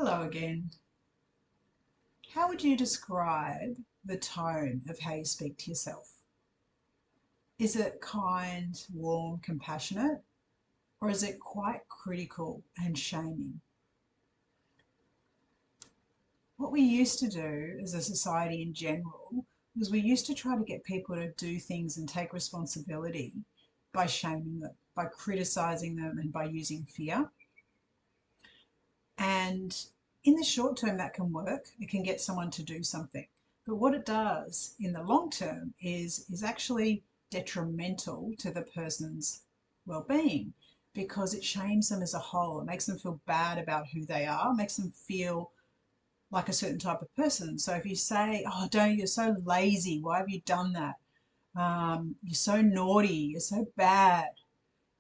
Hello again. How would you describe the tone of how you speak to yourself? Is it kind, warm, compassionate, or is it quite critical and shaming? What we used to do as a society in general was we used to try to get people to do things and take responsibility by shaming them, by criticizing them, and by using fear. And in the short term, that can work. It can get someone to do something. But what it does in the long term is actually detrimental to the person's well-being because it shames them as a whole. It makes them feel bad about who they are, makes them feel like a certain type of person. So if you say, "Oh, don't you're so lazy. Why have you done that? You're so naughty. You're so bad."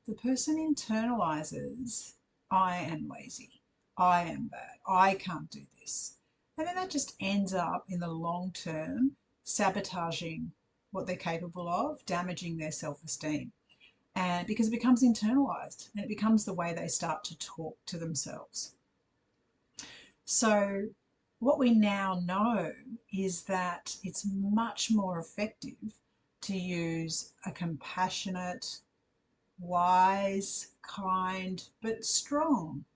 The person internalizes, "I am lazy, I am bad, I can't do this." And then that just ends up in the long term sabotaging what they're capable of, damaging their self esteem. And because it becomes internalized and it becomes the way they start to talk to themselves. So, what we now know is that it's much more effective to use a compassionate, wise, kind, but strong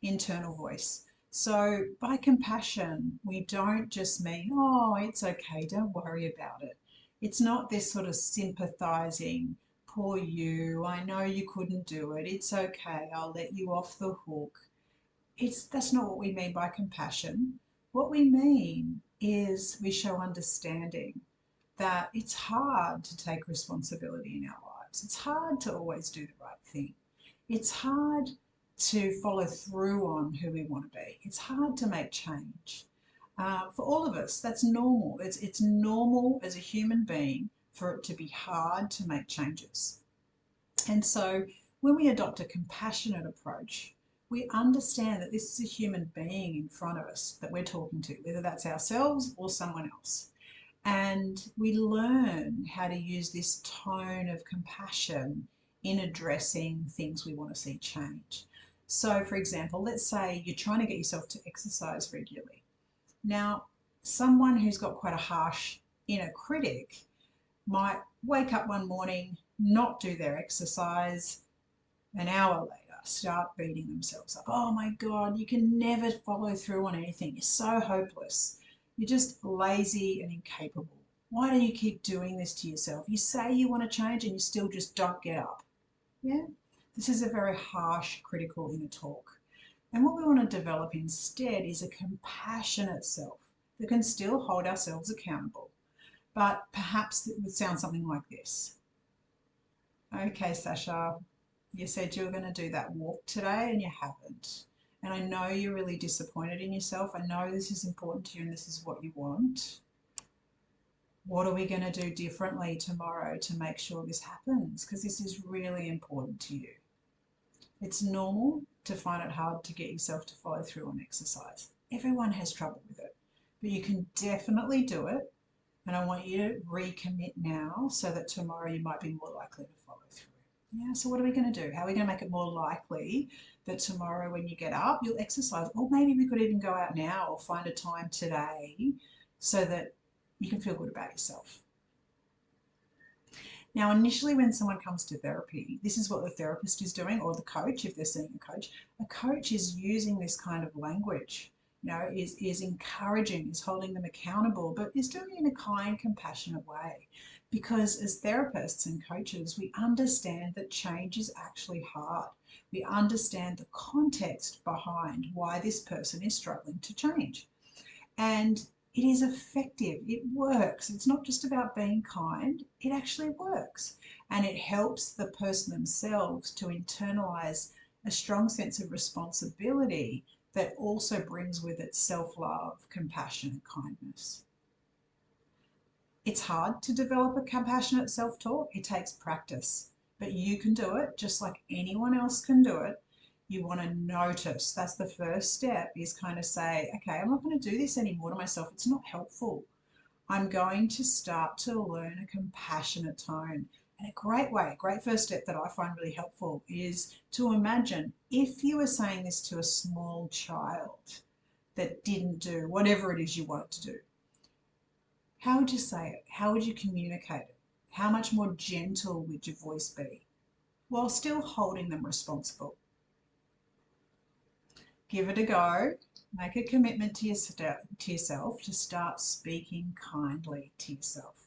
internal voice. So, by compassion, we don't just mean, "Oh, it's okay, don't worry about it." It's not this sort of sympathizing, "Poor you, I know you couldn't do it, it's okay, I'll let you off the hook." That's not what we mean by compassion. What we mean is we show understanding that it's hard to take responsibility in our lives. It's hard to always do the right thing. It's hard to follow through on who we want to be. It's hard to make change. For all of us, that's normal. It's normal as a human being for it to be hard to make changes. And so when we adopt a compassionate approach, we understand that this is a human being in front of us that we're talking to, whether that's ourselves or someone else. And we learn how to use this tone of compassion in addressing things we want to see change. So, for example, let's say you're trying to get yourself to exercise regularly. Now, someone who's got quite a harsh inner critic might wake up one morning, not do their exercise, an hour later start beating themselves up. "Oh my God, you can never follow through on anything. You're so hopeless. You're just lazy and incapable. Why do you keep doing this to yourself? You say you want to change and you still just don't get up." Yeah? This is a very harsh, critical inner talk. And what we want to develop instead is a compassionate self that can still hold ourselves accountable. But perhaps it would sound something like this. "Okay, Sasha, you said you were going to do that walk today and you haven't. And I know you're really disappointed in yourself. I know this is important to you and this is what you want. What are we going to do differently tomorrow to make sure this happens? Because this is really important to you." It's normal to find it hard to get yourself to follow through on exercise. Everyone has trouble with it, but you can definitely do it. And I want you to recommit now so that tomorrow you might be more likely to follow through. Yeah, so what are we going to do? How are we going to make it more likely that tomorrow when you get up, you'll exercise? Or maybe we could even go out now or find a time today so that you can feel good about yourself. Now, initially, when someone comes to therapy, this is what the therapist is doing, or the coach, if they're seeing a coach. A coach is using this kind of language, is encouraging, is holding them accountable, but is doing it in a kind, compassionate way. Because as therapists and coaches, we understand that change is actually hard. We understand the context behind why this person is struggling to change. And it is effective. It works. It's not just about being kind, it actually works. And it helps the person themselves to internalize a strong sense of responsibility that also brings with it self love, compassion, and kindness. It's hard to develop a compassionate self talk, it takes practice, but you can do it just like anyone else can do it. You want to notice. That's the first step, is kind of say, "Okay, I'm not going to do this anymore to myself. It's not helpful. I'm going to start to learn a compassionate tone." And a great way, a great first step that I find really helpful is to imagine if you were saying this to a small child, that didn't do whatever it is you wanted to do, how would you say it? How would you communicate it? How much more gentle would your voice be while still holding them responsible? Give it a go. Make a commitment to yourself to start speaking kindly to yourself.